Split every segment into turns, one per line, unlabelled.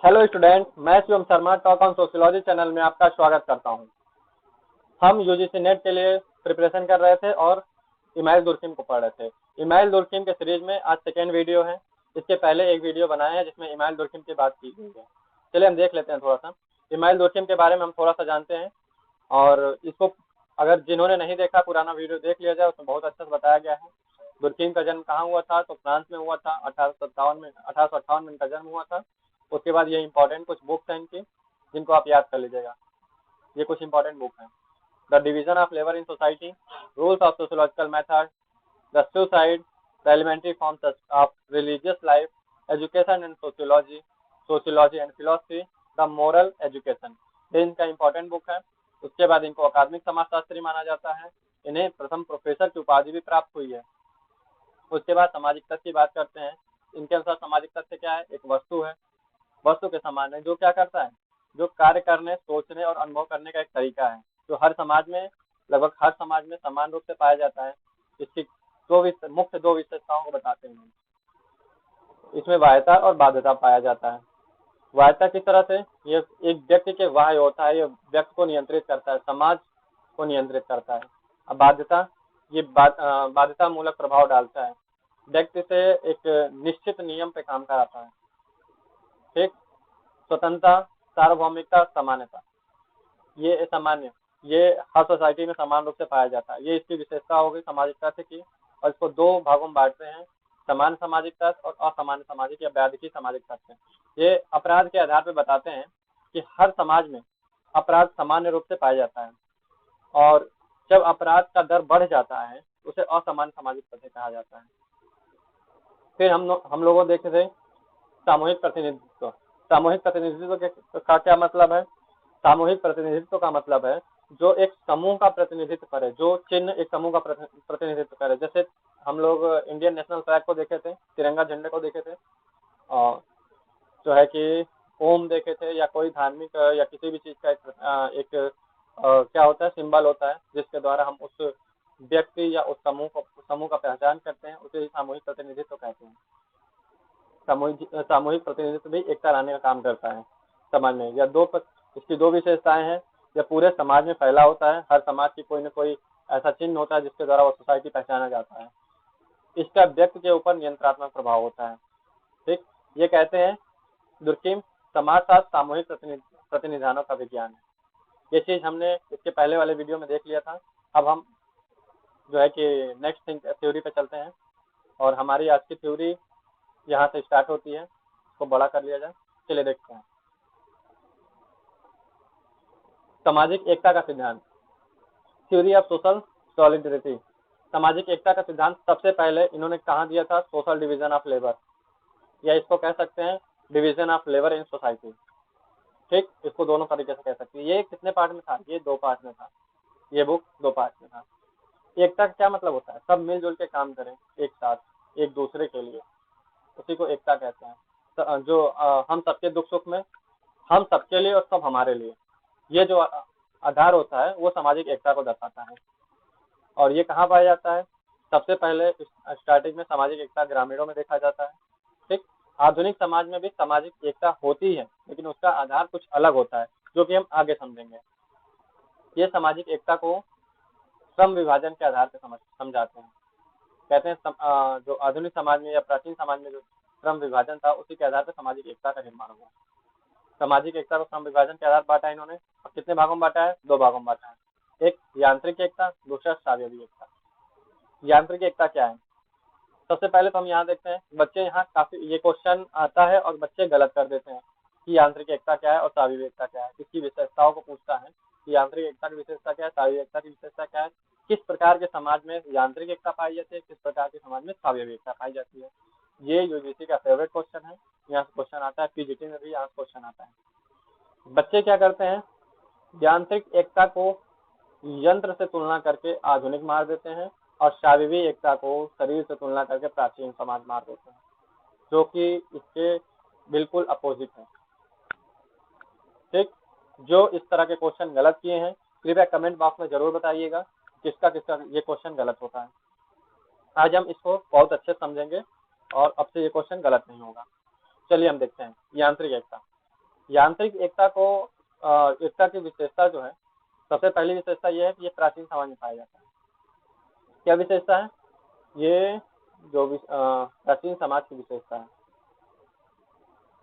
Hello student, मैं Shivam Sharma talk on sociology channel में आपका स्वागत करता हूं। हम यूजीसी नेट के लिए प्रिपरेशन कर रहे थे और इमाइल दुर्खिम को पढ़ रहे थे। इमाइल दुर्खिम के सीरीज में आज सेकेंड वीडियो है। इसके पहले एक वीडियो बनाया है जिसमें इमाइल दुर्खिम की बात की गई है। चलिए हम देख लेते हैं थोड़ा सा इमाइल दुर्खिम के बारे में, हम थोड़ा सा जानते हैं। और इसको अगर जिन्होंने नहीं देखा पुराना वीडियो देख लिया जाए, उसमें बहुत अच्छा से बताया गया है। दुर्खिम का जन्म कहाँ हुआ था? तो फ्रांस में हुआ था। 1858 में इनका जन्म हुआ था। उसके बाद ये इंपॉर्टेंट कुछ बुक्स हैं इनकी, जिनको आप याद कर लीजिएगा। ये कुछ इंपॉर्टेंट बुक हैं। The division of labour in society, rules of sociological method, the suicide, the elementary forms of religious life, education and sociology, sociology and philosophy, the moral education, ये इनका इंपॉर्टेंट बुक है। उसके बाद इनको अकादमिक समाजशास्त्री माना जाता है। इन्हें प्रथम प्रोफेसर की उपाधि भी प्राप्त हुई है। उसके बाद सामाजिक तथ्य की बात करते हैं। इनके अनुसार सामाजिक तथ्य क्या है? एक वस्तु है, वस्तु के समान है, जो क्या करता है, जो कार्य करने, सोचने और अनुभव करने का एक तरीका है, जो हर समाज में, लगभग हर समाज में समान रूप से पाया जाता है। इसकी मुख्य दो विशेषताओं को बताते हैं। इसमें वाह्यता और बाध्यता पाया जाता है। वाह्यता किस तरह से? ये एक व्यक्ति के वाह्य होता है, ये व्यक्ति को नियंत्रित करता है, समाज को नियंत्रित करता है। अब बाध्यता, ये बाध्यता मूलक प्रभाव डालता है, व्यक्ति से एक निश्चित नियम पे काम कराता है। ठीक, स्वतंत्रता, सार्वभौमिकता, समानता, ये सामान्य, ये हर सोसाइटी में समान रूप से पाया जाता है। ये इसकी विशेषता हो गई सामाजिक तथ्य की। और इसको दो भागों में बांटते हैं, समान सामाजिक तथ्य और असामान्य सामाजिक या व्याधिकी सामाजिक तथ्य। ये अपराध के आधार पर बताते हैं कि हर समाज में अपराध सामान्य रूप से पाया जाता है, और जब अपराध का दर बढ़ जाता है उसे असामान्य सामाजिक तथ्य कहा जाता है। फिर हम लोगों देखे थे सामूहिक प्रतिनिधित्व। सामूहिक प्रतिनिधित्व का क्या मतलब है? सामूहिक प्रतिनिधित्व का मतलब है जो एक समूह का प्रतिनिधित्व करे, जो चिन्ह एक समूह का प्रतिनिधित्व करे। जैसे हम लोग इंडियन नेशनल फ्लैग को देखे थे, तिरंगा झंडे को देखे थे, और जो है कि ओम देखे थे, या कोई धार्मिक या किसी भी चीज का एक क्या होता है, सिंबल होता है, जिसके द्वारा हम उस व्यक्ति या उस समूह का पहचान करते हैं, उसे सामूहिक प्रतिनिधित्व कहते हैं। सामूहिक प्रतिनिधित्व भी एकता लाने का काम करता है समाज में। या इसकी दो विशेषताएं हैं। यह पूरे समाज में फैला होता है, हर समाज की कोई न कोई ऐसा चिन्ह होता है जिसके द्वारा वो सोसाइटी पहचाना जाता है। इसका व्यक्ति के ऊपर नियंत्रणात्मक प्रभाव होता है। ठीक, ये कहते हैं दुर्खिम, समाजशास्त्र सामूहिक प्रतिनिधानों का विज्ञान है। ये चीज हमने इसके पहले वाले वीडियो में देख लिया था। अब हम जो है कि नेक्स्ट थ्योरी पे चलते हैं, और हमारी आज की थ्योरी यहाँ से स्टार्ट होती है। इसको बड़ा कर लिया जाए, चलिए देखते हैं। सामाजिक एकता का सिद्धांत, थ्योरी ऑफ सोशल सॉलिडरिटी। सामाजिक एकता का सिद्धांत सबसे पहले इन्होंने कहाँ दिया था? सोशल डिवीजन ऑफ लेबर, या इसको कह सकते हैं division of labour in society. ठीक, इसको दोनों तरीके से कह सकते हैं। ये कितने पार्ट में था? ये 2 पार्ट में था। ये बुक 2 पार्ट में था। एकता का क्या मतलब होता है? सब मिलजुल के काम करें एक साथ, एक दूसरे के लिए, उसी को एकता कहते हैं। तो जो हम सबके दुख सुख में, हम सबके लिए और सब हमारे लिए, ये जो आधार होता है वो सामाजिक एकता को दर्शाता है। और ये कहाँ पाया जाता है? सबसे पहले स्टार्टिंग में सामाजिक एकता ग्रामीणों में देखा जाता है। ठीक, आधुनिक समाज में भी सामाजिक एकता होती है, लेकिन उसका आधार कुछ अलग होता है, जो कि हम आगे समझेंगे। ये सामाजिक एकता को श्रम विभाजन के आधार पर समझाते हैं। कहते हैं जो आधुनिक समाज में या प्राचीन समाज में जो श्रम विभाजन था, उसी के आधार पर सामाजिक एकता का निर्माण हुआ। सामाजिक एकता को श्रम विभाजन के आधार बांटा इन्होंने। और कितने भागों में बांटा है? 2 भागों में बांटा है। एक यांत्रिक एकता, दूसरा सावयवी एकता। यांत्रिक एकता क्या है? सबसे पहले तो हम यहाँ देखते हैं, बच्चे यहाँ काफी, ये क्वेश्चन आता है और बच्चे गलत कर देते हैं कि यांत्रिक एकता क्या है और सावयवी एकता क्या है। इसकी विशेषताओं को पूछता है कि यांत्रिक एकता की विशेषता क्या है, सावयवी एकता की विशेषता क्या है, किस प्रकार के समाज में यांत्रिक एकता पाई जाती है, किस प्रकार के समाज में सावयवी एकता पाई जाती है। ये यूजीसी का फेवरेट क्वेश्चन है। यहाँ से क्वेश्चन आता है, पीजीटी में भी यहाँ से क्वेश्चन आता है। बच्चे क्या करते हैं? यांत्रिक एकता को यंत्र से तुलना करके आधुनिक मार देते हैं, और सावयवी एकता को शरीर से तुलना करके प्राचीन समाज मार देते हैं, जो कि इसके बिल्कुल अपोजिट है। ठीक, जो इस तरह के क्वेश्चन गलत किए हैं, कृपया कमेंट बॉक्स में जरूर बताइएगा किसका किसका ये क्वेश्चन गलत होता है। आज हम इसको बहुत अच्छे से समझेंगे और अब से ये क्वेश्चन गलत नहीं होगा। चलिए हम देखते हैं यांत्रिक एकता। यांत्रिक एकता को एकता की विशेषता जो है, सबसे पहली विशेषता ये है कि ये प्राचीन समाज में पाया जाता है। क्या विशेषता है? ये जो प्राचीन समाज की विशेषता है,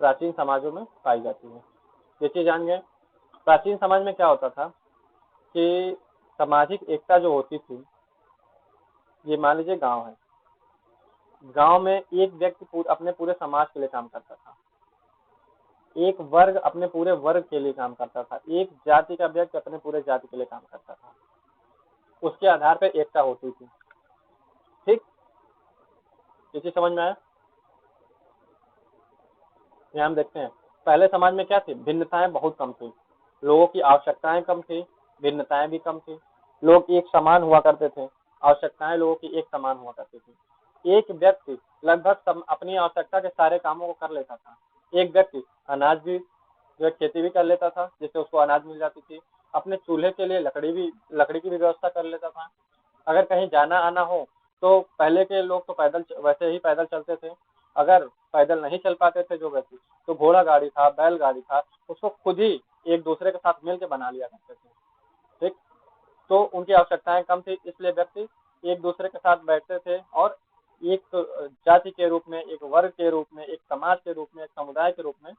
प्राचीन समाजों में पाई जाती है। ये चीज जान गए। प्राचीन समाज में क्या होता था कि सामाजिक एकता जो होती थी, ये मान लीजिए गांव है, गांव में एक व्यक्ति अपने पूरे समाज के लिए काम करता था, एक वर्ग अपने पूरे वर्ग के लिए काम करता था, एक जाति का व्यक्ति अपने पूरे जाति के लिए काम करता था, उसके आधार पर एकता होती थी। ठीक, ये चीज समझ में आया? यहाँ हम देखते हैं पहले समाज में क्या थी, भिन्नताएं बहुत कम थी, लोगों की आवश्यकताएं कम थी, भिन्नताएं भी कम थी, लोग एक समान हुआ करते थे, आवश्यकताएं लोगों की एक समान हुआ करती थी। एक व्यक्ति लगभग अपनी आवश्यकता के सारे कामों को कर लेता था। एक व्यक्ति अनाज भी जो है खेती भी कर लेता था, जिससे उसको अनाज मिल जाती थी, अपने चूल्हे के लिए लकड़ी की भी व्यवस्था कर लेता था। अगर कहीं जाना आना हो तो पहले के लोग तो पैदल वैसे ही पैदल चलते थे, अगर पैदल नहीं चल पाते थे जो व्यक्ति, तो घोड़ा गाड़ी था, बैल गाड़ी था, उसको खुद ही एक दूसरे के साथ मिलकर बना लिया करते थे। ठीक, तो उनकी आवश्यकताएं कम थी, इसलिए व्यक्ति एक दूसरे के साथ बैठते थे और एक जाति के रूप में, एक वर्ग के रूप में, एक समाज के रूप में, एक समुदाय के रूप में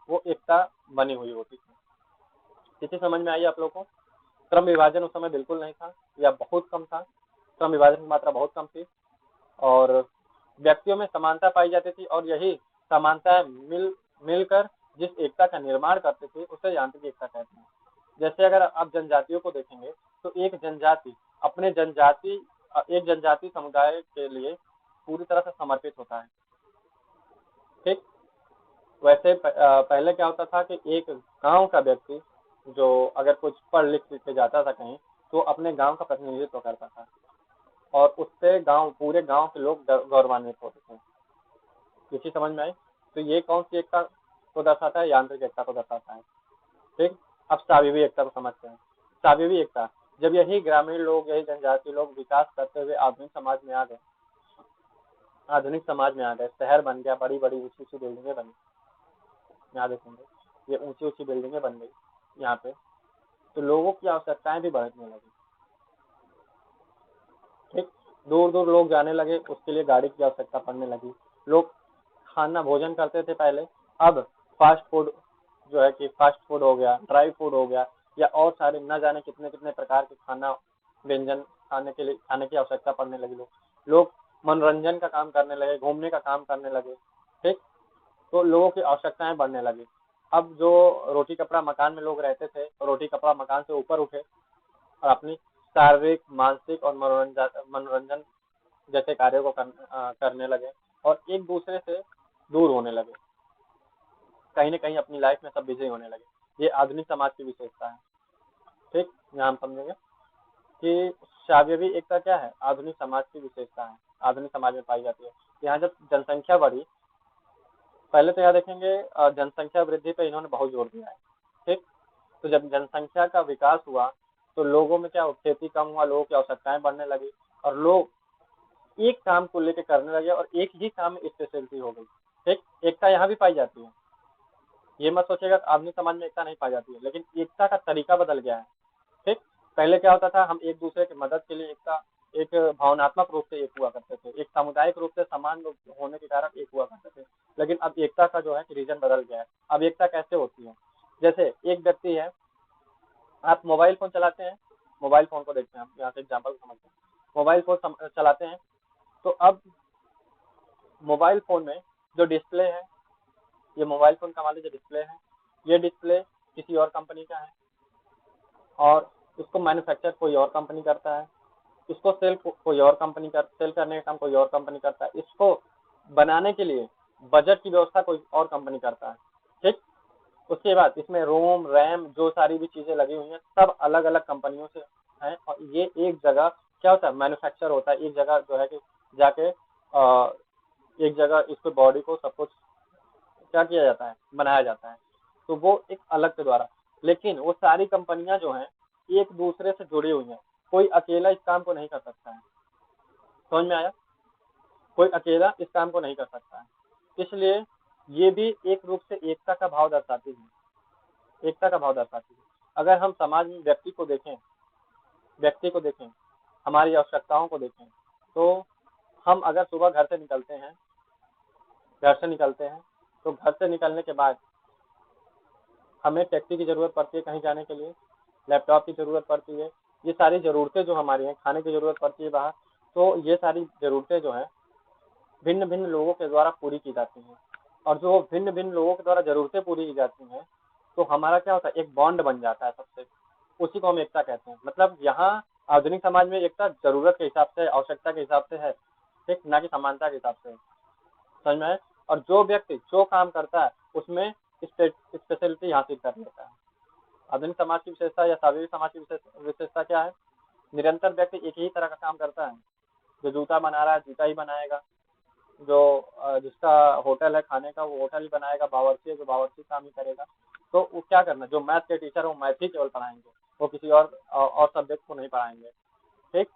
वो एकता बनी हुई होती थी। किसी समझ में आई आप लोगों को? श्रम विभाजन उस समय बिल्कुल नहीं था या बहुत कम था, श्रम विभाजन की मात्रा बहुत कम थी और व्यक्तियों में समानता पाई जाती थी, और यही समानताएं मिलकर जिस एकता का निर्माण करते थे उसे यांत्रिक एकता कहते हैं। जैसे अगर आप जनजातियों को देखेंगे तो एक जनजाति समुदाय के लिए पूरी तरह से समर्पित होता है। ठीक, वैसे पहले क्या होता था कि एक गांव का व्यक्ति जो अगर कुछ पढ़ लिख के जाता था कहीं, तो अपने गांव का प्रतिनिधित्व करता था और उससे पूरे गांव के लोग गौरवान्वित होते थे। ये चीज समझ में आई? तो ये कौन सी एकता को दर्शाता है? यांत्रिक एकता को दर्शाता है। ठीक, अब साविवी एकता को समझते हैं। साविवी एकता, जब यही ग्रामीण लोग, यही जनजाति लोग विकास करते हुए आधुनिक समाज में आ गए, शहर बन गया, बड़ी बड़ी ऊंची ऊंची बिल्डिंगें बनी, यहाँ देखेंगे ये ऊंची ऊंची बिल्डिंगें बन गई यहाँ पे, तो लोगों की आवश्यकताएं भी बढ़ने लगी। ठीक, दूर दूर लोग जाने लगे, उसके लिए गाड़ी की आवश्यकता पड़ने लगी। लोग खाना भोजन करते थे पहले, अब फास्ट फूड जो है कि फास्ट फूड हो गया, ड्राई फूड हो गया, या और सारे न जाने कितने कितने प्रकार के व्यंजन खाने की आवश्यकता पड़ने लगी। लोग मनोरंजन का काम करने लगे, घूमने का काम करने लगे। ठीक, तो लोगों की आवश्यकताएं बढ़ने लगी। अब जो रोटी कपड़ा मकान में लोग रहते थे, रोटी कपड़ा मकान से ऊपर उठे और अपनी शारीरिक, मानसिक और मनोरंजन जैसे कार्यों को करने लगे और एक दूसरे से दूर होने लगे, कहीं न कहीं अपनी लाइफ में सब बिजी होने लगे। ये आधुनिक समाज की विशेषता है। ठीक, यहाँ हम समझेंगे कि साविवी एकता क्या है? आधुनिक समाज की विशेषता है, आधुनिक समाज में पाई जाती है। यहाँ जब जनसंख्या बढ़ी, पहले तो यहाँ देखेंगे जनसंख्या वृद्धि पे इन्होंने बहुत जोर दिया है। ठीक, तो जब जनसंख्या का विकास हुआ तो लोगों में क्या हो, खेती कम हुआ, लोगों की आवश्यकताएं बढ़ने लगी और लोग एक काम को लेकर करने लगे और एक ही काम में स्पेशलिटी हो गई। ठीक, एकता यहाँ भी पाई जाती है, ये मत सोचेगा आधुनिक समाज में एकता नहीं पाई जाती है, लेकिन एकता का तरीका बदल गया है। ठीक, पहले क्या होता था, हम एक दूसरे की मदद के लिए एक भावनात्मक रूप से एक हुआ करते थे, एक सामुदायिक रूप से समान होने के कारण एक हुआ करते थे, लेकिन अब एकता का जो है रीजन बदल गया है। अब एकता कैसे होती है? जैसे एक व्यक्ति है, आप मोबाइल फोन चलाते हैं, मोबाइल फोन को देखते हैं, हम यहाँ से एग्जाम्पल समझते हैं, मोबाइल फोन चलाते हैं, तो अब मोबाइल फोन में जो डिस्प्ले है, ये मोबाइल फोन का मान लीजिए डिस्प्ले है, ये डिस्प्ले किसी और कंपनी का है और इसको मैन्युफैक्चर कोई और कंपनी करता है, इसको सेल करने का काम कोई और कंपनी करता है, इसको बनाने के लिए बजट की व्यवस्था कोई और कंपनी करता है। ठीक, उसके बाद इसमें रोम रैम जो सारी भी चीजें लगी हुई हैं सब अलग अलग कंपनियों से हैं और ये एक जगह क्या होता है, मैन्युफैक्चर होता है, एक जगह जो है कि जाके एक जगह इसको बॉडी को सब कुछ क्या किया जाता है, बनाया जाता है, तो वो एक अलग के द्वारा। लेकिन वो सारी कंपनियां जो हैं एक दूसरे से जुड़ी हुई हैं, कोई अकेला इस काम को नहीं कर सकता है। समझ में आया? कोई अकेला इस काम को नहीं कर सकता है, इसलिए ये भी एक रूप से एकता का भाव दर्शाती है। एकता का भाव दर्शाती है। अगर हम समाज में व्यक्ति को देखें, हमारी आवश्यकताओं को देखें, तो हम अगर सुबह घर से निकलते हैं, तो घर से निकलने के बाद हमें टैक्सी की ज़रूरत पड़ती है कहीं जाने के लिए, लैपटॉप की ज़रूरत पड़ती है, ये सारी ज़रूरतें जो हमारी हैं, खाने की ज़रूरत पड़ती है बाहर, तो ये सारी ज़रूरतें जो हैं भिन्न-भिन्न लोगों के द्वारा पूरी की जाती हैं। और जो भिन्न-भिन्न लोगों के द्वारा ज़रूरतें पूरी की जाती हैं, तो हमारा क्या होता है, एक बॉन्ड बन जाता है सबसे, उसी को हम एकता कहते हैं। मतलब यहाँ आधुनिक समाज में एकता ज़रूरत के हिसाब से, आवश्यकता के हिसाब से है, ठीक, ना कि समानता के हिसाब से। समझ में आया? और जो व्यक्ति जो काम करता है उसमें स्पेशलिटी हासिल कर लेता है। आधुनिक समाज की विशेषता या सावित्री समाज की विशेषता क्या है? निरंतर व्यक्ति एक ही तरह का काम करता है। जो जूता बना रहा है जूता ही बनाएगा, जो जिसका होटल है खाने का वो होटल ही बनाएगा, बावर्ची है जो बावर्ची काम ही करेगा। तो वो क्या करना, जो मैथ के टीचर वो मैथ ही केवल पढ़ाएंगे, वो किसी और सब्जेक्ट को नहीं पढ़ाएंगे, ठीक।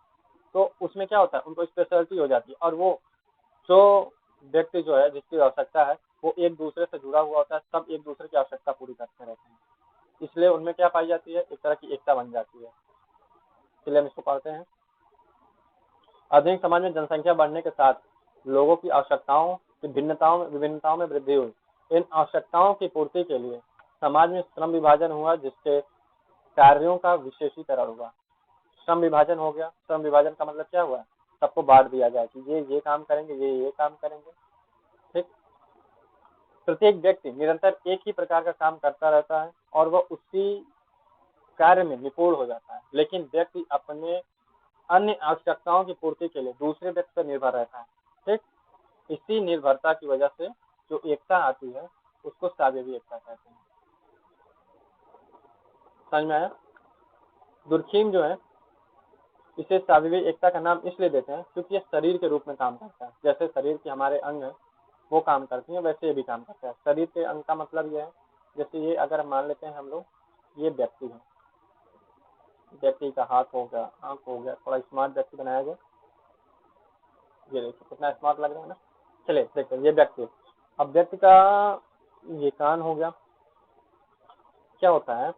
तो उसमें क्या होता है, उनको स्पेशलिटी हो जाती है। और वो जो व्यक्ति जो है जिसकी आवश्यकता है वो एक दूसरे से जुड़ा हुआ होता है, सब एक दूसरे की आवश्यकता पूरी करते रहते हैं, इसलिए उनमें क्या पाई जाती है, एक तरह की एकता बन जाती है। चलिए हम इसको पढ़ते हैं। आधुनिक समाज में जनसंख्या बढ़ने के साथ लोगों की आवश्यकताओं की विभिन्नताओं में वृद्धि हुई। इन आवश्यकताओं की पूर्ति के लिए समाज में श्रम विभाजन हुआ, जिससे कार्यों का विशेषीकरण हुआ। श्रम विभाजन हो गया। श्रम विभाजन का मतलब क्या हुआ, सबको बांट दिया गया कि ये काम करेंगे, ये काम करेंगे, ठीक। प्रत्येक व्यक्ति निरंतर एक ही प्रकार का काम करता रहता है और वह उसी कार्य में निपुण हो जाता है, लेकिन व्यक्ति अपने अन्य आवश्यकताओं की पूर्ति के लिए दूसरे व्यक्ति पर निर्भर रहता है, ठीक। इसी निर्भरता की वजह से जो एकता आती है उसको सावयवी एकता कहते हैं। समझ में आया? दुर्खीम जो है इसे सावयवी एकता का नाम इसलिए देते हैं क्योंकि ये शरीर के रूप में काम करता है। जैसे शरीर के हमारे अंग हैं वो काम करती हैं, वैसे ये भी काम करता है। शरीर के अंग का मतलब ये है, जैसे ये अगर मान लेते हैं हम लोग, ये व्यक्ति है, व्यक्ति का हाथ हो गया, आंख हो गया, थोड़ा स्मार्ट व्यक्ति बनाया गया, ये देखिए कितना स्मार्ट लग रहा है ना। चलिए देखते हैं, ये व्यक्ति। अब व्यक्ति का ये कान हो गया। क्या होता है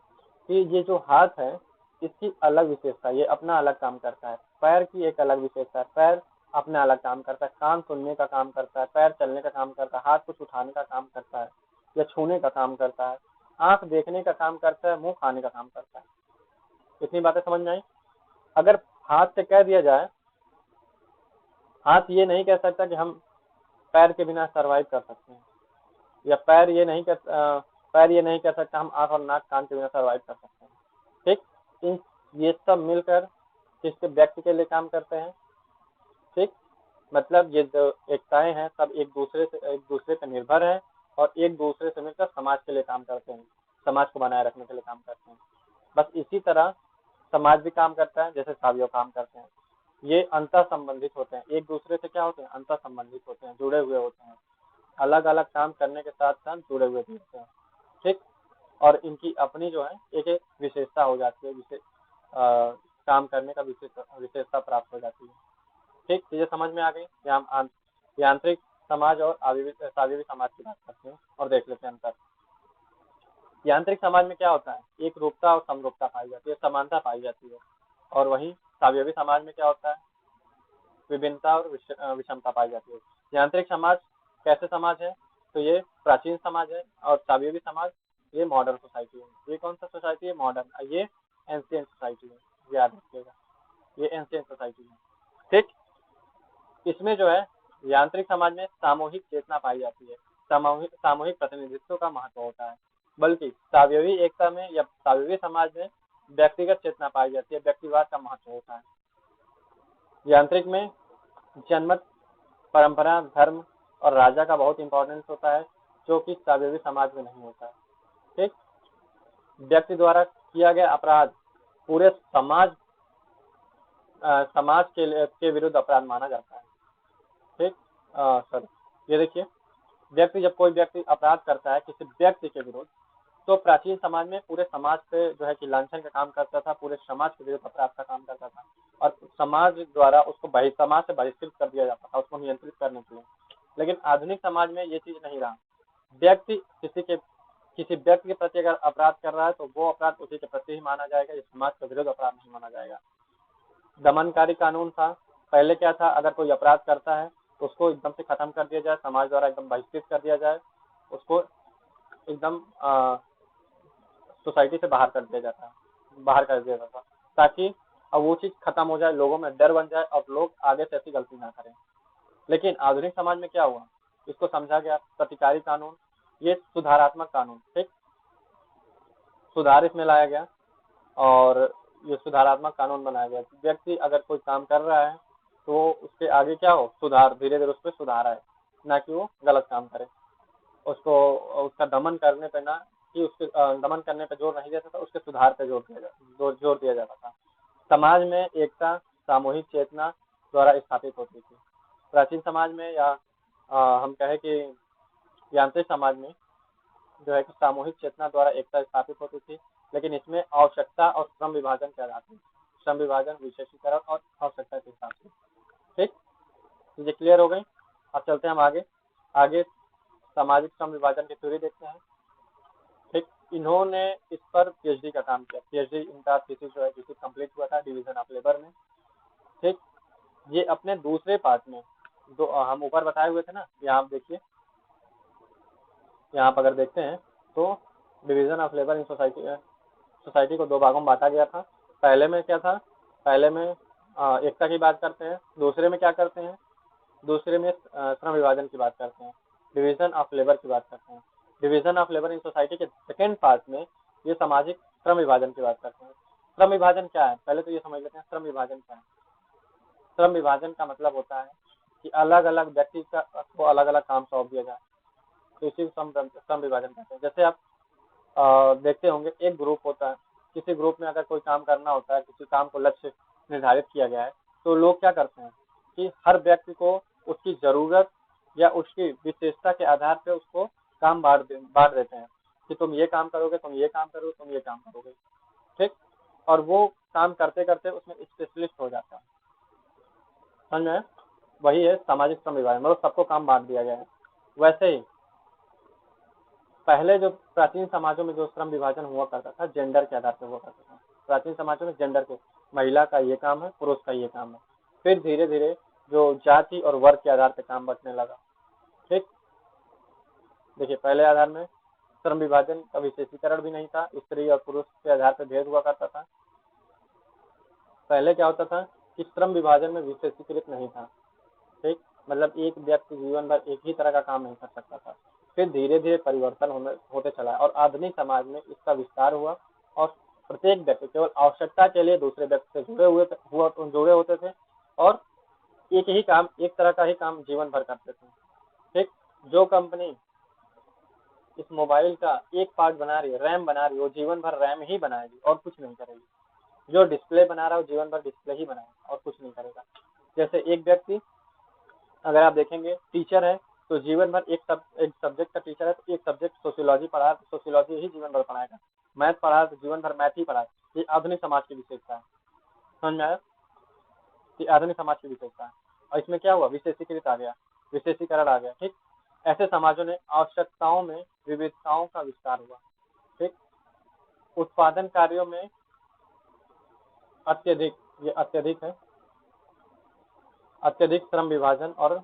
कि ये जो हाथ है इसकी अलग विशेषता, ये अपना अलग काम करता है। पैर की एक अलग विशेषता है, पैर अपना अलग काम करता है। कान सुनने का काम करता है, पैर चलने का काम करता है, हाथ कुछ उठाने का काम करता है या छूने का काम करता है, आंख देखने का काम करता है, मुंह खाने का काम करता है। इतनी बातें समझ में आई? अगर हाथ से कह दिया जाए, हाथ ये नहीं कह सकता कि हम पैर के बिना सरवाइव कर सकते हैं, या पैर ये नहीं कह सकता हम आंख और नाक कान के बिना सरवाइव कर सकते हैं, ठीक। ये सब मिलकर किसके, व्यक्ति के लिए काम करते हैं, ठीक। मतलब ये जो एकताएं हैं सब एक दूसरे पर निर्भर है और एक दूसरे से मिलकर समाज के लिए काम करते हैं, समाज को बनाए रखने के लिए काम करते हैं। बस इसी तरह समाज भी काम करता है जैसे सावियो काम करते हैं। ये अंतर संबंधित होते हैं, एक दूसरे से क्या होते हैं, अंतर संबंधित होते हैं, जुड़े हुए होते हैं, अलग अलग काम करने के साथ साथ जुड़े हुए भी होते हैं, ठीक। और इनकी अपनी जो है एक एक विशेषता हो जाती है, जिसे काम करने का विशेषता प्राप्त हो जाती है, ठीक। चीजें समझ में आ गई। हम यांत्रिक समाज और सावयवी समाज की बात करते हैं और देख लेते हैं अंतर। यांत्रिक समाज में क्या होता है, एक रूपता और समरूपता पाई जाती है, समानता पाई जाती है। और वहीं सावयवी समाज में क्या होता है, विभिन्नता और विषमता पाई जाती है। यांत्रिक समाज कैसे समाज है, तो ये प्राचीन समाज है, और सावयवी समाज ये मॉडर्न सोसाइटी है। ये कौन सा सोसाइटी है, मॉडर्न। ये एंशिएंट सोसाइटी है, याद रखिएगा, ये एंशिएंट सोसाइटी है, ठीक। इसमें जो है यांत्रिक समाज में सामूहिक चेतना पाई जाती है, सामूहिक प्रतिनिधित्व का महत्व होता है, बल्कि सावयवी एकता में या सावयवी समाज में व्यक्तिगत चेतना पाई जाती है, व्यक्तिवाद का महत्व होता है। यांत्रिक में जनमत, परंपरा, धर्म और राजा का बहुत इंपॉर्टेंस होता है, जो कि सावयवी समाज में नहीं होता है, ठीक। व्यक्ति द्वारा किया गया अपराध पूरे समाज के विरुद्ध अपराध माना जाता है, ठीक। सर ये देखिए, जब कोई व्यक्ति अपराध करता है किसी व्यक्ति के विरुद्ध, तो प्राचीन समाज में पूरे समाज पे जो है कि लांछन का काम करता था, पूरे समाज के विरुद्ध अपराध का काम करता था, और समाज द्वारा उसको समाज से बहिष्कृत कर दिया जाता था, उसको नियंत्रित करने के लिए। लेकिन आधुनिक समाज में ये चीज नहीं रहा। व्यक्ति किसी के किसी व्यक्ति के प्रति अगर अपराध कर रहा है तो वो अपराध उसी के प्रति ही माना जाएगा, ये समाज का विरोध अपराध नहीं माना जाएगा। दमनकारी कानून था, पहले क्या था, अगर कोई अपराध करता है तो उसको एकदम से खत्म कर दिया जाए, समाज द्वारा एकदम बहिष्कृत कर दिया जाए, उसको एकदम सोसाइटी से बाहर कर दिया जाता है, बाहर कर दिया जाता, ताकि अब वो चीज खत्म हो जाए, लोगों में डर बन जाए और लोग आगे से ऐसी गलती ना करें। लेकिन आधुनिक समाज में क्या हुआ, इसको समझा गया प्रतिकारी कानून, ये सुधारात्मक कानून, ठीक, सुधार इसमें लाया गया और ये सुधारात्मक कानून बनाया गया। व्यक्ति अगर कोई काम कर रहा है तो उसके आगे क्या हो, सुधार, धीरे धीरे उस पर सुधार आए, ना कि वो गलत काम करे। उसको उसका दमन करने पे ना, कि उसके दमन करने पे जोर नहीं देता था, उसके सुधार पे जोर दिया जाता था। समाज में एकता सामूहिक चेतना द्वारा स्थापित होती थी। प्राचीन समाज में या हम कहें कि यांत्रिक समाज में जो है कि सामूहिक चेतना द्वारा एकता स्थापित होती थी, लेकिन इसमें आवश्यकता और श्रम विभाजन के आधार पर, श्रम विभाजन, विशेषीकरण और आवश्यकता के हिसाब से, ठीक, चीजें क्लियर हो गई। अब चलते हैं हम आगे। आगे सामाजिक श्रम विभाजन की थ्योरी देखते हैं, ठीक। इन्होंने इस पर पीएचडी का काम किया, पीएचडी इनका थीसिस जो है कंप्लीट हुआ था डिवीजन ऑफ लेबर में, ठीक। ये अपने दूसरे पार्ट में, जो हम ऊपर बताए हुए थे ना, यहाँ आप देखिए, यहाँ पर अगर देखते हैं तो division of labour in society को दो भागों में बांटा गया था। पहले में क्या था, पहले में एकता की बात करते हैं, दूसरे में क्या करते हैं, दूसरे में श्रम विभाजन की बात करते हैं, डिवीजन ऑफ लेबर की बात करते हैं। Division of labour in society के सेकेंड पार्ट में ये सामाजिक श्रम विभाजन की बात करते हैं। श्रम विभाजन क्या है, पहले तो ये समझ लेते हैं श्रम विभाजन क्या है। श्रम विभाजन का मतलब होता है कि अलग अलग व्यक्ति को अलग अलग काम सौंप दिया जाए, तो इसी को श्रम विभाजन कहते हैं। जैसे आप देखते होंगे, एक ग्रुप होता है, किसी ग्रुप में अगर कोई काम करना होता है, किसी काम को लक्ष्य निर्धारित किया गया है, तो लोग क्या करते हैं कि हर व्यक्ति को उसकी जरूरत या उसकी विशेषता के आधार पर उसको काम बांट देते हैं कि तुम ये काम करोगे, तुम ये काम करोगे, तुम ये काम करोगे, ठीक। और वो काम करते करते उसमें स्पेशलिस्ट हो जाता है, समझ में? वही है सामाजिक श्रम विभाजन, मतलब सबको काम बांट दिया गया है। वैसे ही पहले जो प्राचीन समाजों में जो श्रम विभाजन हुआ करता था, जेंडर के आधार पर हुआ करता था। प्राचीन समाजों में जेंडर के, महिला का ये काम है, पुरुष का ये काम है। फिर धीरे धीरे जो जाति और वर्ग के आधार पर काम बंटने लगा, ठीक। देखिए, पहले आधार में श्रम विभाजन का विशेषीकरण भी नहीं था, स्त्री और पुरुष के आधार पर भेद हुआ करता था। पहले क्या होता था कि श्रम विभाजन में विशेषीकृत नहीं था, ठीक, मतलब एक व्यक्ति जीवन भर एक ही तरह का काम नहीं कर सकता था। फिर धीरे धीरे परिवर्तन होते चला और आधुनिक समाज में इसका विस्तार हुआ और प्रत्येक व्यक्ति केवल आवश्यकता के लिए दूसरे व्यक्ति से जुड़े होते थे और एक ही काम, एक तरह का ही काम जीवन भर करते थे, ठीक। जो कंपनी इस मोबाइल का एक पार्ट बना रही है, रैम बना रही है, वो जीवन भर रैम ही बनाएगी और कुछ नहीं करेगी। जो डिस्प्ले बना रहा है वो जीवन भर डिस्प्ले ही बनाएगा और कुछ नहीं करेगा। जैसे एक व्यक्ति, अगर आप देखेंगे, टीचर है तो जीवन भर एक सब्जेक्ट का टीचर है तो एक सब्जेक्ट सोशियोलॉजी पढ़ा, सोशियोलॉजी ही जीवन भर पढ़ाएगा। मैथ पढ़ा तो जीवन भर मैथ ही पढ़ाए। ये आधुनिक समाज की विशेषता है, समझ में आया? ये आधुनिक समाज की विशेषता है। और इसमें क्या हुआ, विशेषीकृत आ गया, विशेषीकरण आ गया, ठीक। ऐसे समाजों ने आवश्यकताओं में विविधताओं का विस्तार हुआ, ठीक। उत्पादन कार्यों में अत्यधिक, ये अत्यधिक है, अत्यधिक श्रम विभाजन और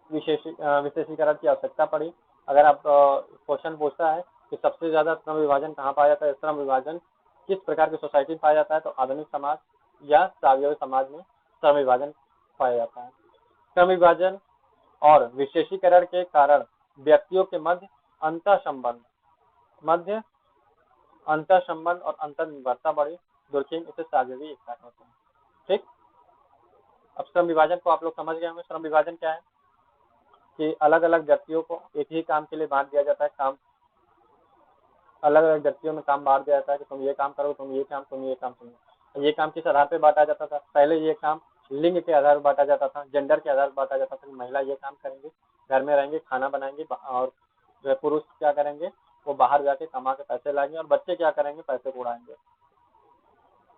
विशेषीकरण की आवश्यकता पड़ी। अगर आप क्वेश्चन पूछता है कि सबसे ज्यादा श्रम विभाजन कहाँ पाया जाता है, श्रम विभाजन किस प्रकार की सोसाइटी में पाया जाता है, तो आधुनिक समाज या सावयवी समाज में श्रम विभाजन पाया जाता है। श्रम विभाजन और विशेषीकरण के कारण व्यक्तियों के मध्य अंतर संबंध और अंतर निर्भरता बढ़ी। दुर्खिम इसे सावयवी एकता कहते हैं, ठीक। अब श्रम विभाजन को आप लोग समझ गए होंगे। श्रम विभाजन क्या है कि अलग अलग व्यक्तियों को एक ही काम के लिए बांट दिया जाता है, काम अलग अलग व्यक्तियों में काम बांट दिया जाता है कि तुम ये काम करो, तुम ये काम, तुम ये काम, तुम ये काम किस आधार पर बांटा जाता था। पहले ये काम लिंग के आधार पर बांटा जाता था, जेंडर के आधार पर बांटा जाता था कि महिला ये काम करेंगे, घर में रहेंगे, खाना बनाएंगे, और जो है पुरुष क्या करेंगे, वो बाहर जाके कमा के पैसे लाएंगे, और बच्चे क्या करेंगे, पैसे को उड़ाएंगे,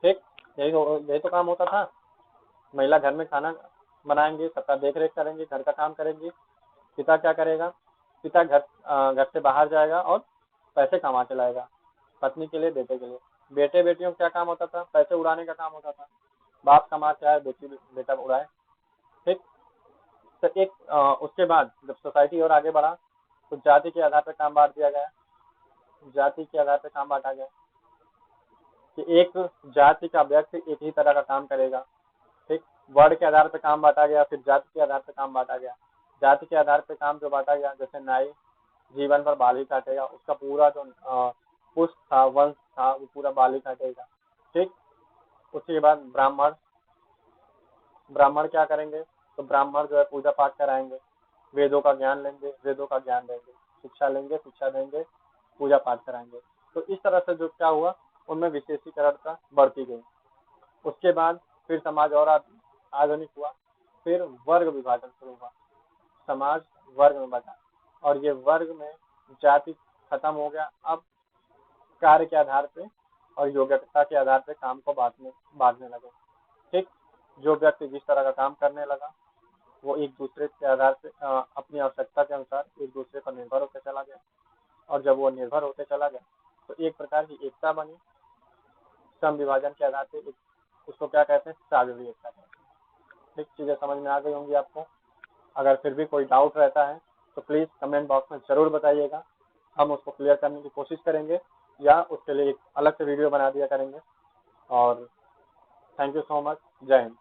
ठीक। यही तो काम होता था। महिला घर में खाना बनाएंगे, सबका देख रेख करेंगे, घर का काम करेंगी। पिता क्या करेगा, पिता घर से बाहर जाएगा और पैसे कमा के लाएगा, पत्नी के लिए, बेटे के लिए। बेटे बेटियों का क्या काम होता था? पैसे उड़ाने का काम होता था। बाप कमा के आए, बेटा उड़ाए। ठीक। तो उसके बाद जब सोसाइटी और आगे बढ़ा तो जाति के आधार पर काम बांट दिया गया। जाति के आधार पर काम बांटा गया कि एक जाति का व्यक्ति एक ही तरह का काम करेगा। ठीक। वर्ण के आधार पर काम बांटा गया, फिर जाति के आधार पर काम बांटा गया। जाति के आधार पर काम जो बांटा गया, जैसे नाई जीवन भर बाल ही काटेगा, उसका पूरा जो पुष्ट था, वंश था, वो पूरा बाल ही काटेगा। ठीक। उसके बाद ब्राह्मण, ब्राह्मण क्या करेंगे? तो ब्राह्मण जो है पूजा पाठ कराएंगे, वेदों का ज्ञान लेंगे, वेदों का ज्ञान देंगे, शिक्षा लेंगे, शिक्षा देंगे, पूजा पाठ कराएंगे। तो इस तरह से जो क्या हुआ, उनमें विशेषीकरणता बढ़ती गई। उसके बाद फिर समाज और आधुनिक हुआ, फिर वर्ग विभाजन शुरू हुआ, समाज वर्ग में बटा, और ये वर्ग में जाति खत्म हो गया। अब कार्य के आधार पे और योग्यता के आधार पे काम को बांटने लगे। ठीक। जो व्यक्ति जिस तरह का काम करने लगा, वो एक दूसरे के आधार पे अपनी आवश्यकता के अनुसार एक दूसरे पर निर्भर होकर चला गया, और जब वो निर्भर होते चला गया तो एक प्रकार की एकता बनी। सम विभाजन के आधार पे उसको क्या कहते हैं? सागरी एकता कहते हैं। ठीक। चीजें समझ में आ गई होंगी आपको। अगर फिर भी कोई डाउट रहता है तो प्लीज कमेंट बॉक्स में जरूर बताइएगा, हम उसको क्लियर करने की कोशिश करेंगे, या उसके लिए एक अलग से वीडियो बना दिया करेंगे। और थैंक यू सो मच। जय हिंद।